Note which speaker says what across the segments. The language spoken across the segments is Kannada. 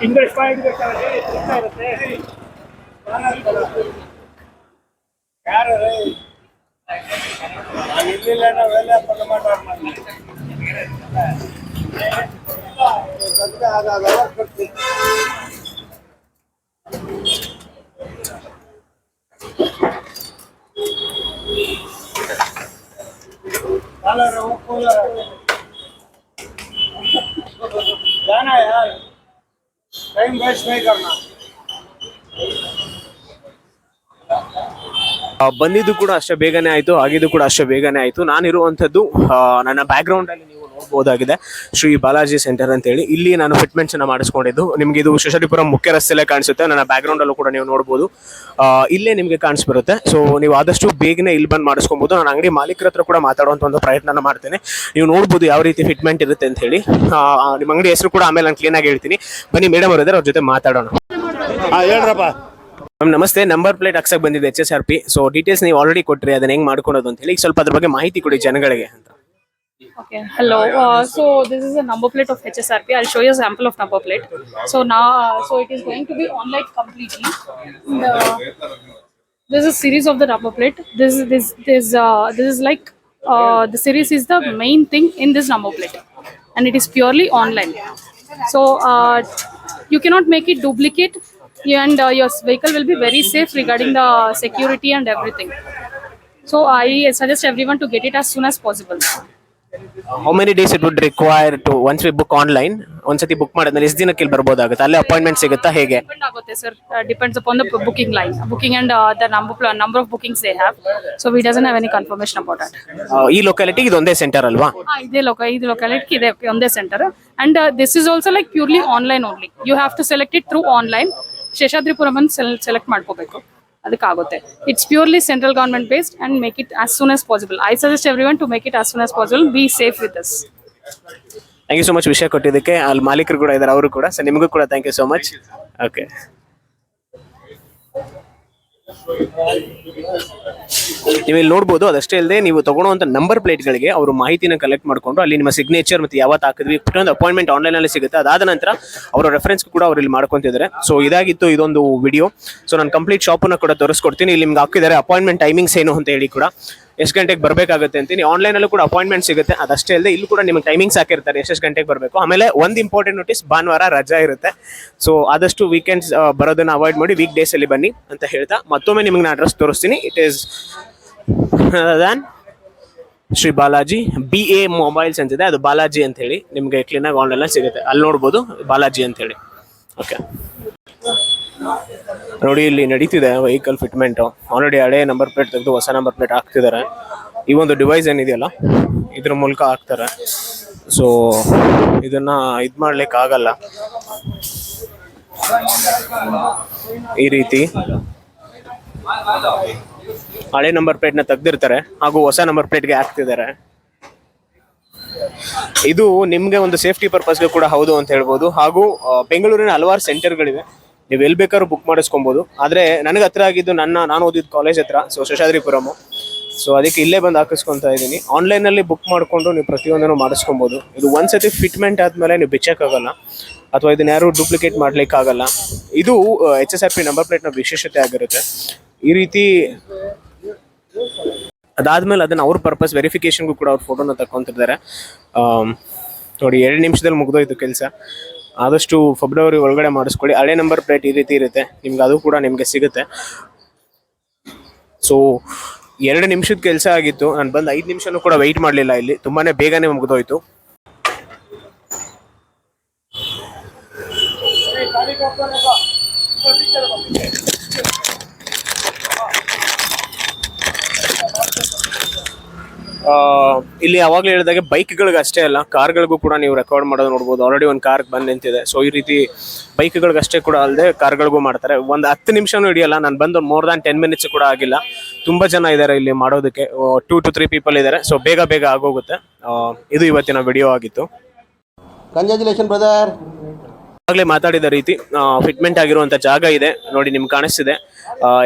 Speaker 1: ಇಂಗ್ಲಿಷ್ ಇರುತ್ತೆ ಯಾರು ಇರ್ಲಿಲ್ಲ ನಾವೆಲ್ಲ जाना यार टाइम वेस्ट नहीं करना
Speaker 2: ಬಂದಿದ್ದು ಕೂಡ ಅಷ್ಟೇ ಬೇಗನೆ ಆಯಿತು, ಆಗಿದ್ದು ಕೂಡ ಅಷ್ಟೇ ಬೇಗನೆ ಆಯಿತು. ನಾನಿರುವಂಥದ್ದು ನನ್ನ ಬ್ಯಾಕ್ಗ್ರೌಂಡಲ್ಲಿ ನೀವು ನೋಡ್ಬೋದಾಗಿದೆ ಶ್ರೀ ಬಾಲಾಜಿ ಸೆಂಟರ್ ಅಂತೇಳಿ. ಇಲ್ಲಿ ನಾನು ಫಿಟ್ಮೆಂಟ್ಸನ್ನು ಮಾಡಿಸ್ಕೊಂಡಿದ್ದು. ನಿಮಗೆ ಇದು ಶೇಷಾದ್ರಿಪುರಂ ಮುಖ್ಯ ರಸ್ತೆಯಲ್ಲೇ ಕಾಣಿಸುತ್ತೆ. ನನ್ನ ಬ್ಯಾಕ್ಗ್ರೌಂಡಲ್ಲೂ ಕೂಡ ನೀವು ನೋಡ್ಬೋದು, ಇಲ್ಲೇ ನಿಮಗೆ ಕಾಣಿಸ್ಬರುತ್ತೆ. ಸೊ ನೀವು ಆದಷ್ಟು ಬೇಗನೆ ಇಲ್ಲಿ ಬಂದು ಮಾಡಿಸ್ಕೊಬೋದು. ನಾನು ಅಂಗಡಿ ಮಾಲೀಕರ ಹತ್ರ ಕೂಡ ಮಾತಾಡುವಂಥ ಒಂದು ಪ್ರಯತ್ನ ಮಾಡ್ತೇನೆ. ನೀವು ನೋಡ್ಬೋದು ಯಾವ ರೀತಿ ಫಿಟ್ಮೆಂಟ್ ಇರುತ್ತೆ ಅಂತ ಹೇಳಿ. ನಿಮ್ಮ ಅಂಗಡಿ ಹೆಸರು ಕೂಡ ಆಮೇಲೆ ನಾನು ಕ್ಲೀನಾಗಿ ಹೇಳ್ತೀನಿ. ಬನ್ನಿ, ಮೇಡಮ್ ಅವರಿದ್ದಾರೆ, ಅವ್ರ ಜೊತೆ ಮಾತಾಡೋಣ.
Speaker 3: ಹೇಳ್ರಪ್ಪ
Speaker 2: ಮ್ಯಾಮ್ ನಮಸ್ತೆ. ನಂಬರ್ ಪ್ಲೇಟ್ ಹಾಕ್ಸಕ್ಕೆ ಬಂದಿದೆ HSRP. ಸೊ ಡೀಟೇಲ್ಸ್ ನೀವು ಆಲ್ರೆಡಿ ಕೊಟ್ಟರೆ ಅದನ್ನ ಹೆಂಗೆ ಮಾಡ್ಕೊಳೋದು ಅಂತ ಹೇಳಿ ಸ್ವಲ್ಪ ಅದ್ರ ಬಗ್ಗೆ ಮಾಹಿತಿ ಕೊಡಿ ಜನಗಳಿಗೆ ಅಂತ.
Speaker 4: Okay, hello. So this is a number plate of HSRP. I'll show you a sample of number plate. So now, so it is going to be online completely. And, this is series of the number plate. This is like the series is the main thing in this number plate, and it is purely online. So you cannot make it duplicate, and your vehicle will be very safe regarding the security and everything. So I suggest everyone to get it as soon as possible.
Speaker 2: How many days it would require to once we book online? ಒಂದ್ಸತಿ ಬುಕ್ ಮಾಡಿದ್ಮೇಲೆ ಎಷ್ಟು ದಿನಕ್ಕೆ ಇಲ್ಲಿ ಬರ್ಬೋದಾಗುತ್ತೆ? ಅಲ್ಲೇ ಅಪಾಯಿಂಟ್ಮೆಂಟ್ ಸಿಗುತ್ತಾ ಹೇಗೆ?
Speaker 4: Depend ಆಗುತ್ತೆ sir. Depends upon the booking line, booking and the number of bookings they have. So we doesn't have any confirmation about that.
Speaker 2: ಈ ಲೊಕ್ಯಾಲಿಟಿಗೆ ಇದೊಂದೇ ಸೆಂಟರ್ ಅಲ್ವಾ?
Speaker 4: ಇದೇ ಲೊಕ್ಯಾಲಿಟಿ ಇದೆ ಒಂದೇ centre. And this is also like purely online only. You have to select it through online. Seshadripuram ಅಂತ ಸೆಲೆಕ್ಟ್ ಮಾಡ್ಕೋಬೇಕು, ಅದಕ್ಕಾಗುತ್ತೆ. It's purely central government based and make it as soon as possible. I suggest everyone to make it as soon as possible. Be safe with us.
Speaker 2: Thank you so much ವಿಷಯ ಕೊಟ್ಟಿದ್ದಕ್ಕೆ. ಅಲ್ಲಿ ಮಾಲೀಕರು ಕೂಡ ಇದ್ದಾರೆ, ಅವರು ಕೂಡ. ಸೊ ನಿಮಗೂ ಕೂಡ thank you so much. Okay, ನೀವು ಇಲ್ಲಿ ನೋಡ್ಬೋದು. ಅದಷ್ಟೇ ಅಲ್ಲದೆ ನೀವು ತಗೊಳ್ಳುವಂಥ ನಂಬರ್ ಪ್ಲೇಟ್ಗಳಿಗೆ ಅವರು ಮಾಹಿತಿನ ಕಲೆಕ್ಟ್ ಮಾಡಿಕೊಂಡು ಅಲ್ಲಿ ನಿಮ್ಮ ಸಿಗ್ನೇಚರ್ ಮತ್ತು ಯಾವತ್ತು ಹಾಕಿದ್ವಿ ಒಂದು ಅಪಾಯಿಂಟ್ಮೆಂಟ್ ಆನ್ಲೈನಲ್ಲಿ ಸಿಗುತ್ತೆ. ಅದಾದ ನಂತರ ಅವರ ರೆಫರೆನ್ಸ್ ಕೂಡ ಅವ್ರು ಇಲ್ಲಿ ಮಾಡ್ಕೊತಿದ್ದಾರೆ. ಸೊ ಇದಾಗಿತ್ತು ಇದೊಂದು ವಿಡಿಯೋ. ಸೊ ನಾನು ಕಂಪ್ಲೀಟ್ ಶಾಪನ್ನು ಕೂಡ ತೋರಿಸ್ಕೊಡ್ತೀನಿ. ಇಲ್ಲಿ ನಿಮ್ಗೆ ಹಾಕಿದ್ದಾರೆ ಅಪಾಯಿಂಟ್ಮೆಂಟ್ ಟೈಮಿಂಗ್ಸ್ ಏನು ಅಂತ ಹೇಳಿ ಕೂಡ, ಎಷ್ಟು ಗಂಟೆಗೆ ಬರಬೇಕಾಗುತ್ತೆ ಅಂತೀನಿ. ಆನ್ಲೈನಲ್ಲೂ ಕೂಡ ಅಪಾಯಿಂಟ್ಮೆಂಟ್ ಸಿಗುತ್ತೆ. ಅದಷ್ಟೇ ಅಲ್ಲದೆ ಇಲ್ಲೂ ಕೂಡ ನಿಮಗೆ ಟೈಮಿಂಗ್ಸ್ ಹಾಕಿರ್ತಾರೆ, ಎಷ್ಟು ಗಂಟೆಗೆ ಬರಬೇಕು. ಆಮೇಲೆ ಒಂದು ಇಂಪಾರ್ಟೆಂಟ್ ನೋಟಿಸ್, ಭಾನುವಾರ ರಜಾ ಇರುತ್ತೆ. ಸೊ ಆದಷ್ಟು ವೀಕೆಂಡ್ಸ್ ಬರೋದನ್ನು ಅವಾಯ್ಡ್ ಮಾಡಿ ವೀಕ್ ಡೇಸಲ್ಲಿ ಬನ್ನಿ ಅಂತ ಹೇಳ್ತಾ ಮತ್ತೊಮ್ಮೆ ನಿಮಗೆ ನಾನು ಅಡ್ರೆಸ್ ತೋರಿಸ್ತೀನಿ. It is than Shri Balaji BA mobiles ಅಂತಿದೆ, ಅದು ಬಾಲಾಜಿ ಅಂತ ಹೇಳಿ ನಿಮಗೆ ಕ್ಲೀನಾಗಿ ಆನ್ಲೈನಲ್ಲಿ ಸಿಗುತ್ತೆ. ಅಲ್ಲಿ ನೋಡ್ಬೋದು ಬಾಲಾಜಿ ಅಂತ ಹೇಳಿ. ಓಕೆ ನೋಡಿ, ಇಲ್ಲಿ ನಡೀತಿದೆ ವೆಹಿಕಲ್ ಫಿಟ್ಮೆಂಟು. ಆಲ್ರೆಡಿ ಹಳೆ ನಂಬರ್ ಪ್ಲೇಟ್ ತೆಗೆದು ಹೊಸ ನಂಬರ್ ಪ್ಲೇಟ್ ಹಾಕ್ತಿದ್ದಾರೆ. ಈ ಒಂದು ಡಿವೈಸ್ ಏನಿದೆಯಲ್ಲ ಇದ್ರ ಮೂಲಕ ಹಾಕ್ತಾರೆ. ಸೊ ಇದನ್ನ ಇದು ಮಾಡ್ಲಿಕ್ಕೆ ಆಗಲ್ಲ. ಈ ರೀತಿ ಹಳೆ ನಂಬರ್ ಪ್ಲೇಟ್ನ ತೆಗ್ದಿರ್ತಾರೆ ಹಾಗೂ ಹೊಸ ನಂಬರ್ ಪ್ಲೇಟ್ಗೆ ಹಾಕ್ತಿದ್ದಾರೆ. ಇದು ನಿಮಗೆ ಒಂದು ಸೇಫ್ಟಿ ಪರ್ಪಸ್ಗೆ ಕೂಡ ಹೌದು ಅಂತ ಹೇಳ್ಬೋದು. ಹಾಗೂ ಬೆಂಗಳೂರಿನ ಹಲವಾರು ಸೆಂಟರ್ಗಳಿವೆ, ನೀವು ಎಲ್ಲಿ ಬೇಕಾದ್ರೂ ಬುಕ್ ಮಾಡಿಸ್ಕೊಬೋದು. ಆದರೆ ನನಗೆ ಹತ್ರ ಆಗಿದ್ದು ನಾನು ಓದಿದ್ದು ಕಾಲೇಜ್ ಹತ್ರ, ಸೊ ಶೇಷಾದ್ರಿಪುರಮು. ಸೊ ಅದಕ್ಕೆ ಇಲ್ಲೇ ಬಂದು ಹಾಕಿಸ್ಕೊತಾ ಇದ್ದೀನಿ. ಆನ್ಲೈನಲ್ಲಿ ಬುಕ್ ಮಾಡಿಕೊಂಡು ನೀವು ಪ್ರತಿಯೊಂದನ್ನು ಮಾಡಿಸ್ಕೊಬೋದು. ಇದು ಒಂದ್ಸತಿ ಫಿಟ್ಮೆಂಟ್ ಆದಮೇಲೆ ನೀವು ಬಿಚ್ಚಕ್ಕಾಗಲ್ಲ, ಅಥವಾ ಇದನ್ನ ಯಾರು ಡೂಪ್ಲಿಕೇಟ್ ಮಾಡ್ಲಿಕ್ಕಾಗಲ್ಲ. ಇದು HSRP ನಂಬರ್ ಪ್ಲೇಟ್ನ ವಿಶೇಷತೆ ಆಗಿರುತ್ತೆ. ಈ ರೀತಿ ಅದಾದ್ಮೇಲೆ ಅದನ್ನು ಅವ್ರ ಪರ್ಪಸ್ ವೆರಿಫಿಕೇಶನ್ಗೂ ಕೂಡ ಅವ್ರ ಫೋಟೋನ ತಗೊಂತಿದ್ದಾರೆ. ನೋಡಿ, 2 ನಿಮಿಷದಲ್ಲಿ ಮುಗಿದೋಯ್ತು ಕೆಲಸ. ಆದಷ್ಟು ಫೆಬ್ರವರಿ ಒಳಗಡೆ ಮಾಡಿಸ್ಕೊಳ್ಳಿ. ಹಳೆ ನಂಬರ್ ಪ್ಲೇಟ್ ಈ ರೀತಿ ಇರುತ್ತೆ, ನಿಮ್ಗೆ ಅದು ಕೂಡ ನಿಮಗೆ ಸಿಗುತ್ತೆ. ಸೊ 2 ನಿಮಿಷದ ಕೆಲಸ ಆಗಿತ್ತು. ನಾನು ಬಂದು 5 ನಿಮಿಷನೂ ಕೂಡ ವೆಯ್ಟ್ ಮಾಡಲಿಲ್ಲ. ಇಲ್ಲಿ ತುಂಬಾನೇ ಬೇಗನೆ ಮುಗಿದೋಯ್ತು. ಇಲ್ಲಿ ಯಾವಾಗಲೂ ಹೇಳಿದಾಗೆ ಬೈಕ್ಗಳಿಗೆ ಅಷ್ಟೇ ಅಲ್ಲ, ಕಾರ್ಗಳಿಗೂ ಕೂಡ ನೀವು ರೆಕಾರ್ಡ್ ಮಾಡೋದು ನೋಡ್ಬೋದು. ಆಲ್ರೆಡಿ ಒಂದು ಕಾರ್ ಬಂದು ನಿಂತಿದೆ. ಸೊ ಈ ರೀತಿ ಬೈಕ್ಗಳಿಗಷ್ಟೇ ಕೂಡ ಅಲ್ಲದೆ ಕಾರ್ಗಳಿಗೂ ಮಾಡ್ತಾರೆ. ಒಂದು 10 ನಿಮಿಷನೂ ಹಿಡಿಯಲ್ಲ. ನಾನು ಬಂದು ಮೋರ್ ದ್ಯಾನ್ 10 ಮಿನಿಟ್ಸ್ ಕೂಡ ಆಗಿಲ್ಲ. ತುಂಬ ಜನ ಇದ್ದಾರೆ ಇಲ್ಲಿ ಮಾಡೋದಕ್ಕೆ, 2 to 3 ಪೀಪಲ್ ಇದ್ದಾರೆ. ಸೊ ಬೇಗ ಆಗೋಗುತ್ತೆ. ಇದು ಇವತ್ತಿನ ವಿಡಿಯೋ ಆಗಿತ್ತು.
Speaker 3: Congratulation brother.
Speaker 2: ಆಗಲೇ ಮಾತಾಡಿದ ರೀತಿ ಫಿಟ್ಮೆಂಟ್ ಆಗಿರುವಂಥ ಜಾಗ ಇದೆ ನೋಡಿ, ನಿಮ್ಗೆ ಕಾಣಿಸ್ತಿದೆ.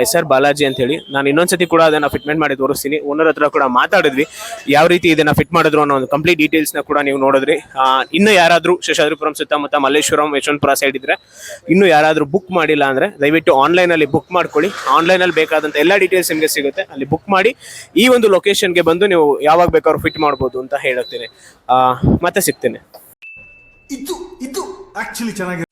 Speaker 2: SR ಬಾಲಾಜಿ ಅಂತ ಹೇಳಿ. ನಾನು ಇನ್ನೊಂದ್ಸತಿ ಕೂಡ ಅದನ್ನ ಫಿಟ್ಮೆಂಟ್ ಮಾಡಿ ತೋರಿಸ್ತೀನಿ. ಓನರ್ ಹತ್ರ ಕೂಡ ಮಾತಾಡಿದ್ವಿ, ಯಾವ ರೀತಿ ಇದನ್ನ ಫಿಟ್ ಮಾಡಿದ್ರು ಅನ್ನೋ ಒಂದು ಕಂಪ್ಲೀಟ್ ಡೀಟೇಲ್ಸ್ ನ ಕೂಡ ನೀವು ನೋಡಿದ್ರಿ. ಇನ್ನು ಯಾರಾದ್ರೂ ಶೇಷಾದ್ರಿಪುರಂ ಸುತ್ತಮುತ್ತ ಮಲ್ಲೇಶ್ವರಂ ಯಶವಂತಪುರ ಸೈಡ್ ಇದ್ರೆ, ಇನ್ನು ಯಾರಾದ್ರೂ ಬುಕ್ ಮಾಡಿಲ್ಲ ಅಂದ್ರೆ ದಯವಿಟ್ಟು ಆನ್ಲೈನ್ ಅಲ್ಲಿ ಬುಕ್ ಮಾಡ್ಕೊಳ್ಳಿ. ಆನ್ಲೈನ್ ಅಲ್ಲಿ ಬೇಕಾದಂತ ಎಲ್ಲಾ ಡೀಟೇಲ್ಸ್ ನಿಮಗೆ ಸಿಗುತ್ತೆ. ಅಲ್ಲಿ ಬುಕ್ ಮಾಡಿ ಈ ಒಂದು ಲೊಕೇಶನ್ಗೆ ಬಂದು ನೀವು ಯಾವಾಗ ಬೇಕಾದ್ರೂ ಫಿಟ್ ಮಾಡ್ಬೋದು ಅಂತ ಹೇಳ್ತೀನಿ. ಮತ್ತೆ ಸಿಗ್ತೇನೆ.
Speaker 5: ಇದು ಆಕ್ಚುಲಿ ಚೆನ್ನಾಗಿ